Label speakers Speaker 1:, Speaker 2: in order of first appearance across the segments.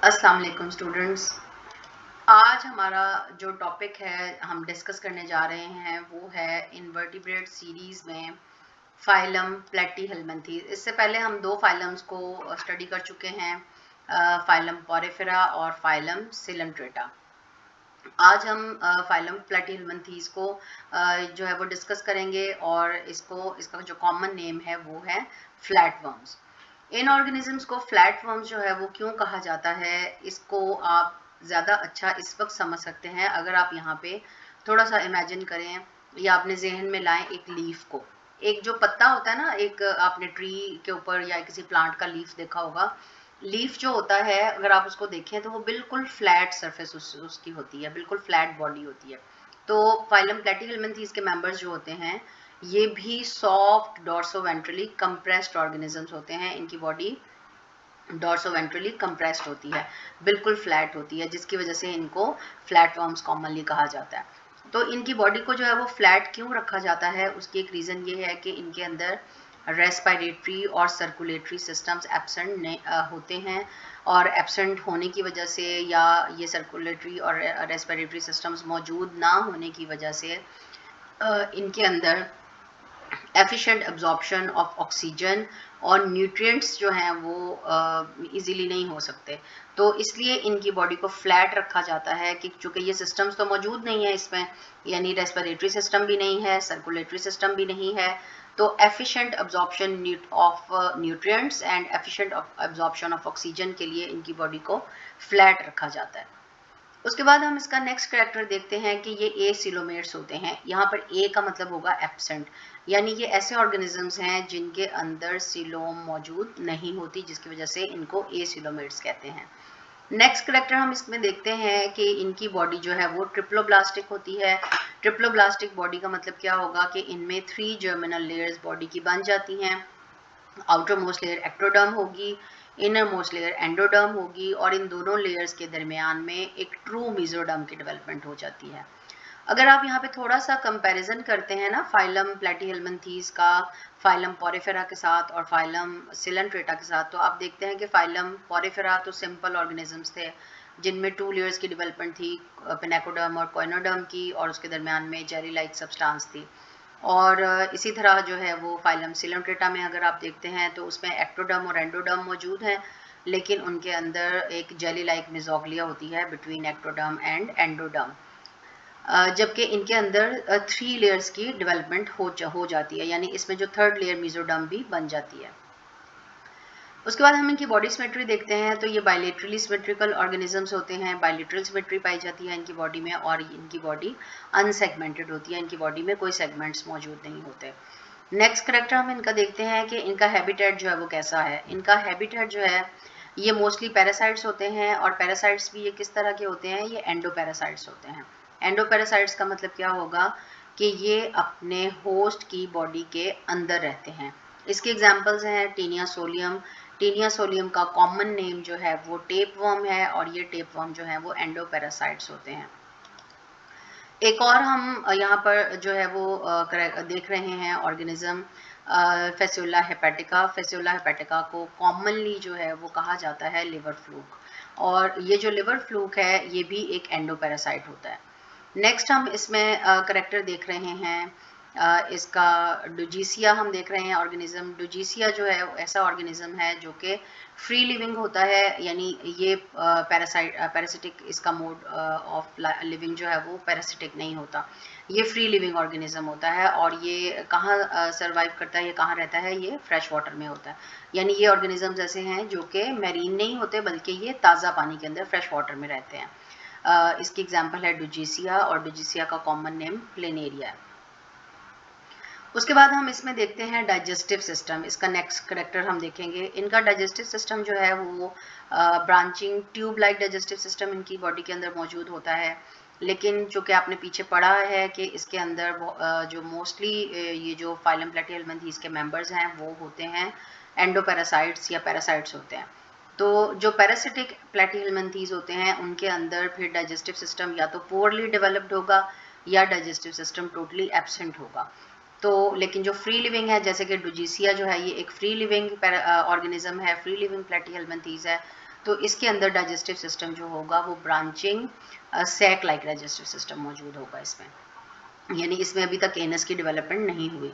Speaker 1: अस्सलाम वालेकुम स्टूडेंट्स। आज हमारा जो टॉपिक है हम डिस्कस करने जा रहे हैं वो है इनवर्टिब्रेट सीरीज में फाइलम प्लेटीहेल्मिन्थेस। इससे पहले हम दो फाइलम्स को स्टडी कर चुके हैं, फाइलम पोरिफेरा और फाइलम सिलेंट्रेटा। आज हम फाइलम प्लेटीहेल्मिन्थेस को जो है वो डिस्कस करेंगे और इसका जो कॉमन नेम है वो है फ्लैटवर्म्स। इन ऑर्गेनिजम्स को फ्लैटवर्म्स जो है वो क्यों कहा जाता है, इसको आप ज़्यादा अच्छा इस वक्त समझ सकते हैं अगर आप यहाँ पे थोड़ा सा इमेजिन करें या अपने जहन में लाएं एक लीफ को। एक जो पत्ता होता है ना, एक आपने ट्री के ऊपर या किसी प्लांट का लीफ देखा होगा। लीफ जो होता है अगर आप उसको देखें तो वो बिल्कुल फ्लैट सरफेस उसकी होती है, बिल्कुल फ्लैट बॉडी होती है। तो फाइलम प्लेटीहेल्मिन्थेस के मेंबर्स जो होते हैं ये भी सॉफ्ट डॉर्सोवेंट्रली कंप्रेस्ड ऑर्गेनिजम्स होते हैं। इनकी बॉडी डॉर्सोवेंट्रली कंप्रेस्ड होती है, बिल्कुल फ्लैट होती है, जिसकी वजह से इनको फ्लैटवर्म्स कॉमनली कहा जाता है। तो इनकी बॉडी को जो है वो फ्लैट क्यों रखा जाता है, उसकी एक रीज़न ये है कि इनके अंदर रेस्पिरेटरी और सर्कुलेटरी सिस्टम्स एब्सेंट होते हैं, और एब्सेंट होने की वजह से या ये सर्कुलेटरी और रेस्पिरेटरी सिस्टम्स मौजूद ना होने की वजह से इनके अंदर एफिशिएंट एब्जॉर्प्शन ऑफ ऑक्सीजन और न्यूट्रिएंट्स जो हैं वो इजीली नहीं हो सकते। तो इसलिए इनकी बॉडी को फ्लैट रखा जाता है कि चूंकि ये सिस्टम्स तो मौजूद नहीं है इसमें, यानी रेस्पिरेटरी सिस्टम भी नहीं है, सर्कुलेटरी सिस्टम भी नहीं है, तो efficient absorption of nutrients and efficient absorption of oxygen के लिए इनकी बॉडी को फ्लैट रखा जाता है। उसके बाद हम इसका नेक्स्ट कैरेक्टर देखते हैं कि ये एसिलोमेट्स होते हैं। यहाँ पर ए का मतलब होगा एब्सेंट, यानी ये ऐसे ऑर्गेनिजम्स हैं जिनके अंदर सिलोम मौजूद नहीं होती, जिसकी वजह से इनको एसिलोमेट्स कहते हैं। नेक्स्ट कैरेक्टर हम इसमें देखते हैं कि इनकी बॉडी जो है वो ट्रिप्लोब्लास्टिक होती है। ट्रिप्लोब्लास्टिक बॉडी का मतलब क्या होगा कि इनमें 3 जर्मिनल लेयर्स बॉडी की बन जाती हैं। आउटर मोस्ट लेयर एक्टोडर्म होगी, इनर मोस्ट लेयर एंडोडर्म होगी, और इन दोनों लेयर्स के दरमियान में एक ट्रू मेसोडर्म की डेवलपमेंट हो जाती है। अगर आप यहाँ पे थोड़ा सा कंपैरिजन करते हैं ना फाइलम प्लेटीहेल्मिन्थेस का फाइलम पोरिफेरा के साथ और फाइलम सिलेंट्रेटा के साथ, तो आप देखते हैं कि फाइलम पोरिफेरा तो सिंपल ऑर्गेनिजम्स थे जिनमें 2 लेयर्स की डेवलपमेंट थी, पेनाकोडर्म और कोइनोडर्म की, और उसके दरमियान में जेली लाइक सब्सटेंस थी। और इसी तरह जो है वो फाइलम सिलेंट्रेटा में अगर आप देखते हैं तो उसमें एक्टोडर्म और एंडोडर्म मौजूद हैं, लेकिन उनके अंदर एक जेली लाइक मेसोग्लिया होती है बिटवीन एक्टोडर्म एंड एंडोडर्म, जबकि इनके अंदर 3 लेयर्स की डेवलपमेंट हो जाती है, यानी इसमें जो 3rd लेयर मेसोडर्म भी बन जाती है। उसके बाद हम इनकी बॉडी सिमेट्री देखते हैं तो ये बायलेटरली सिमेट्रिकल ऑर्गेनिजम्स होते हैं। बायलेटरल सिमेट्री पाई जाती है इनकी बॉडी में, और इनकी बॉडी अनसेगमेंटेड होती है, इनकी बॉडी में कोई सेगमेंट्स मौजूद नहीं होते। नेक्स्ट करेक्टर हम इनका देखते हैं कि इनका हैबिटेट जो है वो कैसा है। इनका हैबिटेट जो है ये मोस्टली पैरासाइट्स होते हैं, और पैरासाइट्स भी ये किस तरह के होते हैं, ये एंडोपैरासाइट्स होते हैं। एंडोपैरासाइट्स का मतलब क्या होगा कि ये अपने होस्ट की बॉडी के अंदर रहते हैं। इसके एग्जाम्पल्स हैं टीनिया सोलियम। टीनिया सोलियम का कॉमन नेम जो है वो टेपवर्म है, और ये टेपवर्म जो है वो एंडोपैरासाइट्स होते हैं। एक और हम यहाँ पर जो है वो देख रहे हैं organism Fasciola hepatica. Fasciola hepatica को कॉमनली जो है वो कहा जाता है लिवर फ्लूक, और ये जो लिवर फ्लूक है ये भी एक एंडोपैरासाइट होता है। नेक्स्ट हम इसमें करेक्टर देख रहे हैं, इसका डुजीसिया हम देख रहे हैं ऑर्गेनिज्म। डुजीसिया जो है ऐसा ऑर्गेनिज्म है जो कि फ्री लिविंग होता है, यानी ये पैरासिटिक इसका मोड ऑफ लिविंग जो है वो पैरासिटिक नहीं होता, ये फ्री लिविंग ऑर्गेनिज्म होता है। और ये कहाँ सर्वाइव करता है, ये कहाँ रहता है, ये फ्रेश वाटर में होता है। यानी ये ऑर्गेनिजम्स ऐसे हैं जो कि मैरीन नहीं होते, बल्कि ये ताज़ा पानी के अंदर फ्रेश वाटर में रहते हैं। इसकी एग्जाम्पल है डुजीसिया, और डुजीसिया का कॉमन नेम प्लेनेरिया है। उसके बाद हम इसमें देखते हैं डाइजेस्टिव सिस्टम। इसका नेक्स्ट करेक्टर हम देखेंगे। इनका डाइजेस्टिव सिस्टम जो है वो branching tube like digestive system इनकी बॉडी के अंदर मौजूद होता है, लेकिन जो कि आपने पीछे पढ़ा है कि इसके अंदर जो मोस्टली ये जो फाइलम प्लेटीहेल्मिन्थेस के मेंबर्स हैं वो होते हैं एंडोपैरासाइट्स या पैरासाइट्स होते हैं। तो जो पैरासिटिक प्लेटीहेल्मिन्थेस होते हैं उनके अंदर फिर डाइजेस्टिव सिस्टम या तो पुअरली डेवलप्ड होगा या डाइजेस्टिव सिस्टम टोटली एब्सेंट होगा। तो लेकिन जो फ्री लिविंग है, जैसे कि डुजीसिया जो है ये एक फ्री लिविंग ऑर्गेनिज्म है, फ्री लिविंग प्लेटीहेल्मिन्थीज है, तो इसके अंदर डाइजेस्टिव सिस्टम जो होगा वो branching sac like digestive system मौजूद होगा इसमें, यानी इसमें अभी तक एनस की डेवलपमेंट नहीं हुई।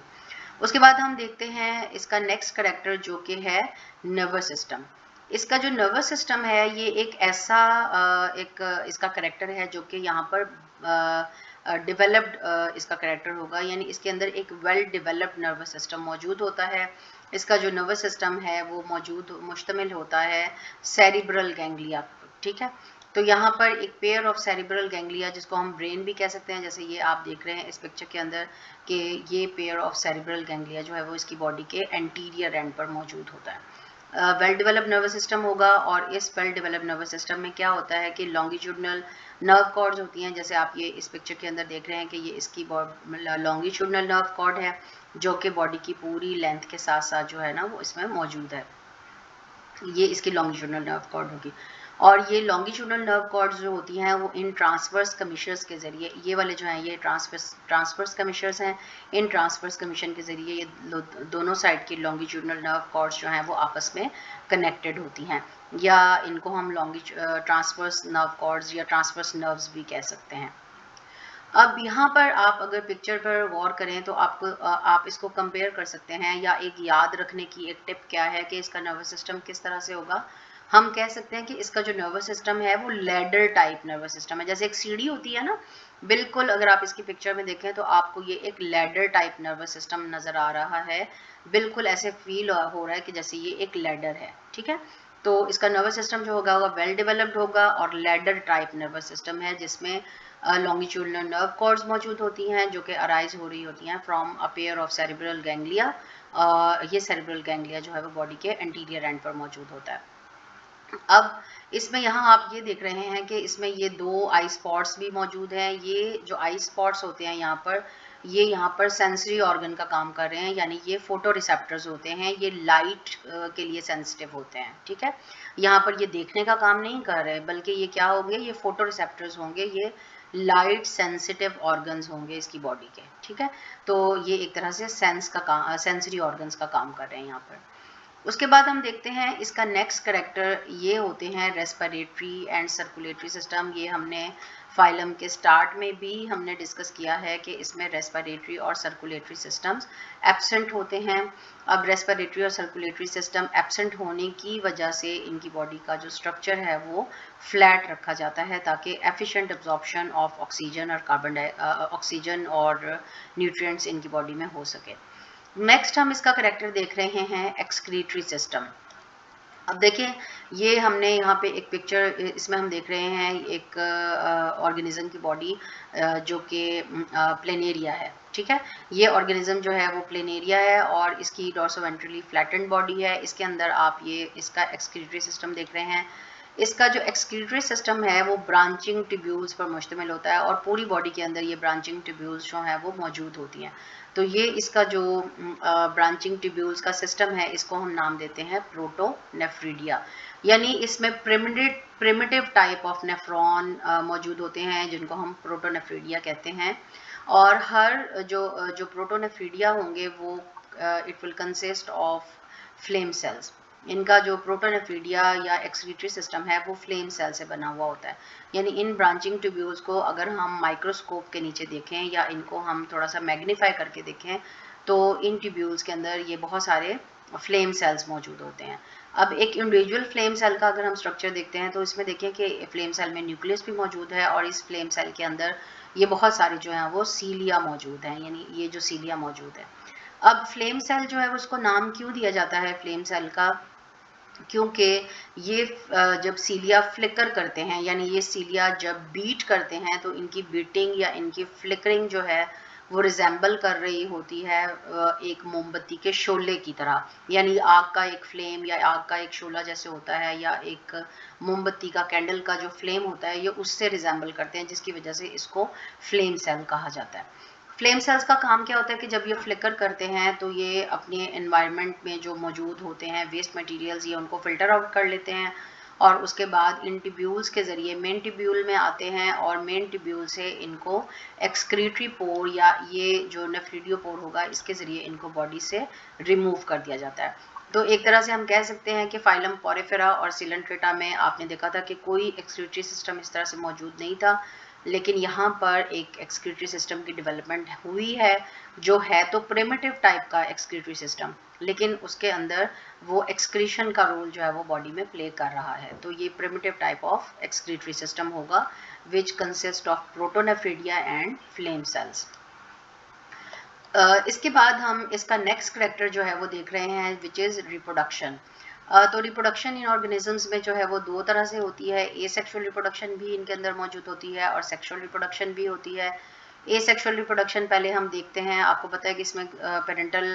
Speaker 1: उसके बाद हम देखते हैं इसका नेक्स्ट कैरेक्टर जो कि है नर्वस सिस्टम। इसका जो नर्वस सिस्टम है ये एक ऐसा इसका कैरेक्टर है जो कि यहाँ पर डेवलप्ड इसका कैरेक्टर होगा, यानी इसके अंदर एक वेल डेवलप्ड नर्वस सिस्टम मौजूद होता है। इसका जो नर्वस सिस्टम है वो मुश्तमिल होता है सेरिब्रल गैंग्लिया, ठीक है। तो यहाँ पर एक पेयर ऑफ सेरिब्रल गैंग्लिया, जिसको हम ब्रेन भी कह सकते हैं, जैसे ये आप देख रहे हैं इस पिक्चर के अंदर कि ये पेयर ऑफ सेरिब्रल गैंग्लिया जो है वो इसकी बॉडी के एंटीरियर एंड पर मौजूद होता है। वेल डेवलप नर्वस सिस्टम होगा, और इस वेल डेवलप नर्वस सिस्टम में क्या होता है कि लॉन्गिट्यूडनल नर्व कॉर्ड्स होती हैं, जैसे आप ये इस पिक्चर के अंदर देख रहे हैं कि ये इसकी लॉन्गिट्यूडनल नर्व कॉर्ड है जो कि बॉडी की पूरी लेंथ के साथ साथ जो है ना वो इसमें मौजूद है। ये इसकी लॉन्गिट्यूडनल नर्व कॉर्ड होगी, और ये लॉन्गिट्यूडनल नर्व कॉर्ड्स जो होती हैं वो इन ट्रांसवर्स कमिशर्स के जरिए, ये वाले जो हैं ये ट्रांसवर्स कमिशर्स हैं, इन ट्रांसवर्स कमिशन के जरिए ये दोनों साइड की लॉन्गिट्यूडनल नर्व कॉर्ड्स जो हैं वो आपस में कनेक्टेड होती हैं, या इनको हम ट्रांसवर्स नर्व कॉर्ड्स या ट्रांसवर्स नर्व्स भी कह सकते हैं। अब यहाँ पर आप अगर पिक्चर पर गौर करें तो आप इसको कंपेयर कर सकते हैं, या एक याद रखने की एक टिप क्या है कि इसका नर्वस सिस्टम किस तरह से होगा। हम कह सकते हैं कि इसका जो नर्वस सिस्टम है वो लैडर टाइप नर्वस सिस्टम है, जैसे एक सीढ़ी होती है ना, बिल्कुल अगर आप इसकी पिक्चर में देखें तो आपको ये एक लैडर टाइप नर्वस सिस्टम नजर आ रहा है, बिल्कुल ऐसे फील हो रहा है कि जैसे ये एक लैडर है, ठीक है। तो इसका नर्वस सिस्टम जो होगा वो वेल डेवलप्ड होगा और लैडर टाइप नर्वस सिस्टम है, जिसमें लॉन्गिट्यूडनल नर्व कॉर्ड्स मौजूद होती हैं जो कि अराइज हो रही होती हैं from a pair of cerebral ganglia. ये सेरिब्रल गैंग्लिया जो है वो बॉडी के एंटीरियर एंड पर मौजूद होता है। अब इसमें यहाँ आप ये देख रहे हैं कि इसमें ये दो आई स्पॉट्स भी मौजूद हैं। ये जो आई स्पॉट्स होते हैं यहाँ पर, ये यहाँ पर सेंसरी ऑर्गन का काम कर रहे हैं, यानी ये फोटो रिसेप्टर्स होते हैं, ये लाइट के लिए सेंसिटिव होते हैं, ठीक है। यहाँ पर ये देखने का काम नहीं कर रहे, बल्कि ये क्या होंगे, ये फोटो रिसेप्टर्स होंगे, ये लाइट सेंसिटिव ऑर्गन्स होंगे इसकी बॉडी के, ठीक है। तो ये एक तरह से सेंसरी ऑर्गन्स का काम कर रहे हैं यहाँ पर। उसके बाद हम देखते हैं इसका नेक्स्ट कैरेक्टर, ये होते हैं रेस्पिरेटरी एंड सर्कुलेटरी सिस्टम। ये हमने फाइलम के स्टार्ट में भी हमने डिस्कस किया है कि इसमें रेस्पिरेटरी और सर्कुलेटरी सिस्टम्स एब्सेंट होते हैं। अब रेस्पिरेटरी और सर्कुलेटरी सिस्टम एब्सेंट होने की वजह से इनकी बॉडी का जो स्ट्रक्चर है वो फ्लैट रखा जाता है, ताकि एफिशिएंट एब्जॉर्प्शन ऑफ ऑक्सीजन और न्यूट्रिएंट्स इनकी बॉडी में हो सके। नेक्स्ट हम इसका कैरेक्टर देख रहे हैं एक्सक्रीटरी सिस्टम। अब देखिए ये हमने यहाँ पे एक पिक्चर, इसमें हम देख रहे हैं एक ऑर्गेनिज्म की बॉडी जो कि प्लेनेरिया है, ठीक है। ये ऑर्गेनिज्म जो है वो प्लेनेरिया है और इसकी डॉर्सोवेंट्रली फ्लैटेंड बॉडी है। इसके अंदर आप ये इसका एक्सक्रीटरी सिस्टम देख रहे हैं। इसका जो एक्सक्रीटरी सिस्टम है वो ब्रांचिंग ट्यूब्यूल्स पर मुश्तमिल होता है, और पूरी बॉडी के अंदर ये ब्रांचिंग ट्यूब्यूल्स जो हैं वो मौजूद होती हैं। तो ये इसका जो ब्रांचिंग ट्यूब्यूल्स का सिस्टम है इसको हम नाम देते हैं प्रोटोनेफ्रिडिया, यानी इसमें प्रिमिटिव टाइप ऑफ नेफ्रॉन मौजूद होते हैं जिनको हम प्रोटोनेफ्रिडिया कहते हैं। और हर जो प्रोटोनेफ्रिडिया होंगे वो it will consist of flame cells. इनका जो प्रोटोनेफ्रिडिया या एक्सक्रीटरी सिस्टम है वो फ्लेम सेल से बना हुआ होता है, यानी इन ब्रांचिंग ट्यूब्यूल्स को अगर हम माइक्रोस्कोप के नीचे देखें या इनको हम थोड़ा सा मैग्नीफाई करके देखें तो इन ट्यूब्यूल्स के अंदर ये बहुत सारे फ्लेम सेल्स मौजूद होते हैं। अब एक इंडिविजुअल फ्लेम सेल का अगर हम स्ट्रक्चर देखते हैं तो इसमें देखें कि फ्लेम सेल में न्यूक्लियस भी मौजूद है, और इस फ्लेम सेल के अंदर ये बहुत सारे जो हैं वो सीलिया मौजूद हैं, यानी ये जो सीलिया मौजूद है। अब फ्लेम सेल जो है उसको नाम क्यों दिया जाता है फ्लेम सेल का, क्योंकि ये जब सीलिया फ्लिकर करते हैं, यानी ये सीलिया जब बीट करते हैं तो इनकी बीटिंग या इनकी फ्लिकरिंग जो है वो रिजेंबल कर रही होती है एक मोमबत्ती के शोले की तरह, यानी आग का एक फ्लेम या आग का एक शोला जैसे होता है, या एक मोमबत्ती का कैंडल का जो फ्लेम होता है ये उससे रिजेंबल करते हैं, जिसकी वजह से इसको फ्लेम सेल कहा जाता है। फ्लेम सेल्स का काम क्या होता है कि जब ये फ्लिकर करते हैं तो ये अपने एनवायरनमेंट में जो मौजूद होते हैं वेस्ट मटेरियल्स, ये उनको फिल्टर आउट कर लेते हैं, और उसके बाद इन टिब्यूल्स के ज़रिए मेन टिब्यूल में आते हैं और मेन टिब्यूल से इनको एक्सक्रीटरी पोर या ये जो नेफ्रिडियोपोर होगा इसके ज़रिए इनको बॉडी से रिमूव कर दिया जाता है। तो एक तरह से हम कह सकते हैं कि फाइलम पोरिफेरा और सिलेंट्रेटा में आपने देखा था कि कोई एक्सक्रीटरी सिस्टम इस तरह से मौजूद नहीं था, लेकिन यहाँ पर एक एक्सक्रीटरी सिस्टम की डेवलपमेंट हुई है जो है तो प्रिमिटिव टाइप का एक्सक्रीटरी सिस्टम, लेकिन उसके अंदर वो एक्सक्रीशन का रोल जो है वो बॉडी में प्ले कर रहा है। तो ये primitive type of excretory system होगा which consist of protonephridia and flame cells. इसके बाद हम इसका नेक्स्ट कैरेक्टर जो है वो देख रहे हैं विच इज़ रिप्रोडक्शन। तो रिप्रोडक्शन इन ऑर्गेनिजम्स में जो है वो दो तरह से होती है। एसेक्सुअल रिप्रोडक्शन भी इनके अंदर मौजूद होती है और सेक्सुअल रिप्रोडक्शन भी होती है। एसेक्सुअल रिप्रोडक्शन पहले हम देखते हैं, आपको पता है कि इसमें पेरेंटल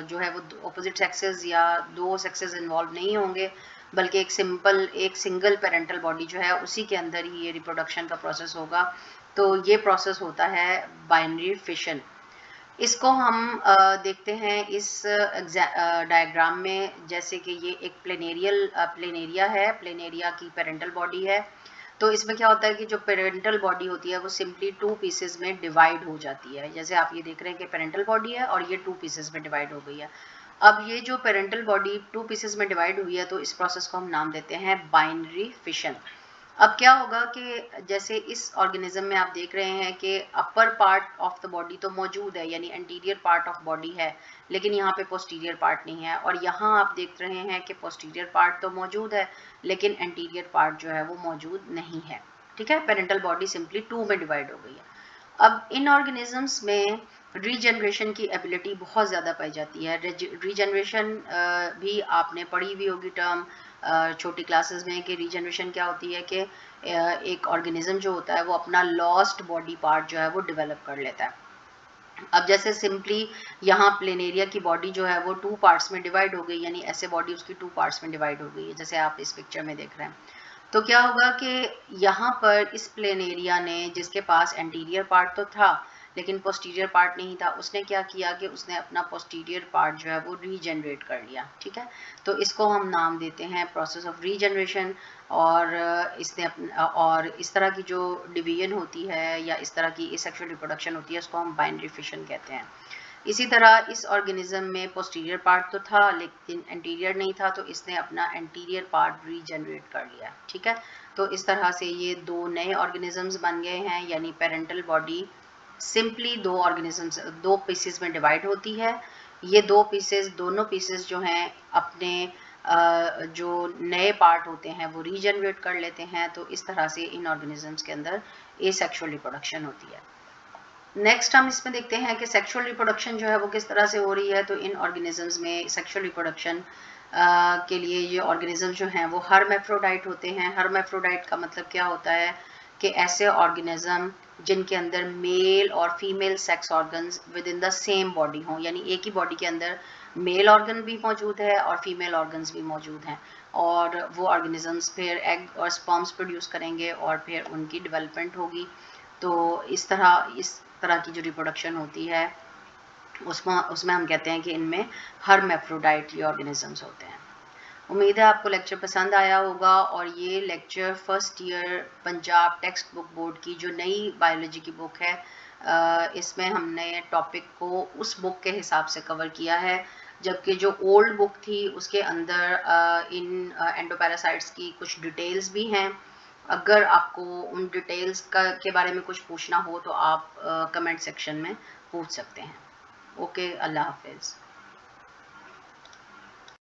Speaker 1: जो है वो ऑपोजिट सेक्सेस या दो सेक्सेस इन्वॉल्व नहीं होंगे, बल्कि एक सिंगल पेरेंटल बॉडी जो है उसी के अंदर ही ये रिप्रोडक्शन का प्रोसेस होगा। तो ये प्रोसेस होता है बाइनरी फिशन। इसको हम देखते हैं इस डायग्राम में, जैसे कि ये एक प्लेनेरिया है, प्लेनेरिया की पेरेंटल बॉडी है। तो इसमें क्या होता है कि जो पेरेंटल बॉडी होती है वो सिंपली 2 पीसेस में डिवाइड हो जाती है। जैसे आप ये देख रहे हैं कि पेरेंटल बॉडी है और ये 2 पीसेस में डिवाइड हो गई है। अब ये जो पेरेंटल बॉडी 2 पीसेस में डिवाइड हुई है तो इस प्रोसेस को हम नाम देते हैं बाइनरी फिशन। अब क्या होगा कि जैसे इस ऑर्गेनिज्म में आप देख रहे हैं कि upper part of the body तो मौजूद है, यानी एंटीरियर पार्ट ऑफ बॉडी है, लेकिन यहाँ पे पोस्टीरियर पार्ट नहीं है। और यहाँ आप देख रहे हैं कि पोस्टीरियर पार्ट तो मौजूद है लेकिन एंटीरियर पार्ट जो है वो मौजूद नहीं है। ठीक है, पेरेंटल बॉडी सिंपली 2 में डिवाइड हो गई है। अब इन ऑर्गेनिजम्स में रीजनरेशन की एबिलिटी बहुत ज़्यादा पाई जाती है। रीजनरेशन भी आपने पढ़ी हुई होगी टर्म छोटी क्लासेस में कि रीजनरेशन क्या होती है कि एक ऑर्गेनिज्म जो होता है वो अपना लॉस्ट बॉडी पार्ट जो है वो डेवलप कर लेता है। अब जैसे सिंपली यहाँ प्लेनेरिया की बॉडी जो है वो 2 पार्ट्स में डिवाइड हो गई, यानी ऐसे बॉडी उसकी 2 पार्ट्स में डिवाइड हो गई है जैसे आप इस पिक्चर में देख रहे हैं। तो क्या होगा कि यहाँ पर इस प्लेनेरिया ने, जिसके पास एंटीरियर पार्ट तो था लेकिन पोस्टीरियर पार्ट नहीं था, उसने क्या किया कि उसने अपना पोस्टीरियर पार्ट जो है वो रीजनरेट कर लिया। ठीक है, तो इसको हम नाम देते हैं प्रोसेस ऑफ रीजनरेशन। और और इस तरह की जो डिवीजन होती है या इस तरह की एसेक्सुअल रिप्रोडक्शन होती है उसको हम बाइनरी फिशन कहते हैं। इसी तरह इस ऑर्गेनिज्म में पोस्टीरियर पार्ट तो था लेकिन एंटीरियर नहीं था, तो इसने अपना एंटीरियर पार्ट रीजनरेट कर लिया। ठीक है, तो इस तरह से ये दो नए ऑर्गेनिजम्स बन गए हैं, यानी पेरेंटल बॉडी सिंपली दो पीसेस में डिवाइड होती है। ये दोनों पीसेस जो हैं अपने जो नए पार्ट होते हैं वो रीजनरेट कर लेते हैं। तो इस तरह से इन ऑर्गेनिजम्स के अंदर एसेक्सुअल रिप्रोडक्शन होती है। नेक्स्ट हम इसमें देखते हैं कि सेक्सुअल रिप्रोडक्शन जो है वो किस तरह से हो रही है। तो इन ऑर्गेनिजम्स में सेक्सुअल रिप्रोडक्शन के लिए ये ऑर्गेनिज्म जो हैं वो हर्मैफ्रोडाइट होते हैं। हर्मैफ्रोडाइट का मतलब क्या होता है कि ऐसे ऑर्गेनिज्म जिनके अंदर मेल और female sex organs with in the same body हों, यानी एक ही बॉडी के अंदर मेल ऑर्गन भी मौजूद है और फीमेल ऑर्गन्स भी मौजूद हैं, और वो ऑर्गेनिजम्स फिर एग और स्पर्म्स प्रोड्यूस करेंगे और फिर उनकी डेवलपमेंट होगी। तो इस तरह की जो रिप्रोडक्शन होती है उसमें हम कहते हैं कि इनमें हर्मैफ्रोडाइट ये ऑर्गेनिजम्स होते हैं। उम्मीद है आपको लेक्चर पसंद आया होगा, और ये lecture first year Punjab text book board की जो नई बायोलॉजी की बुक है, इसमें हमने टॉपिक को उस बुक के हिसाब से कवर किया है, जबकि जो ओल्ड बुक थी उसके अंदर इन एंडोपैरासाइट्स की कुछ डिटेल्स भी हैं। अगर आपको उन डिटेल्स के बारे में कुछ पूछना हो तो आप कमेंट सेक्शन में पूछ सकते हैं। ओके, अल्लाह हाफिज़।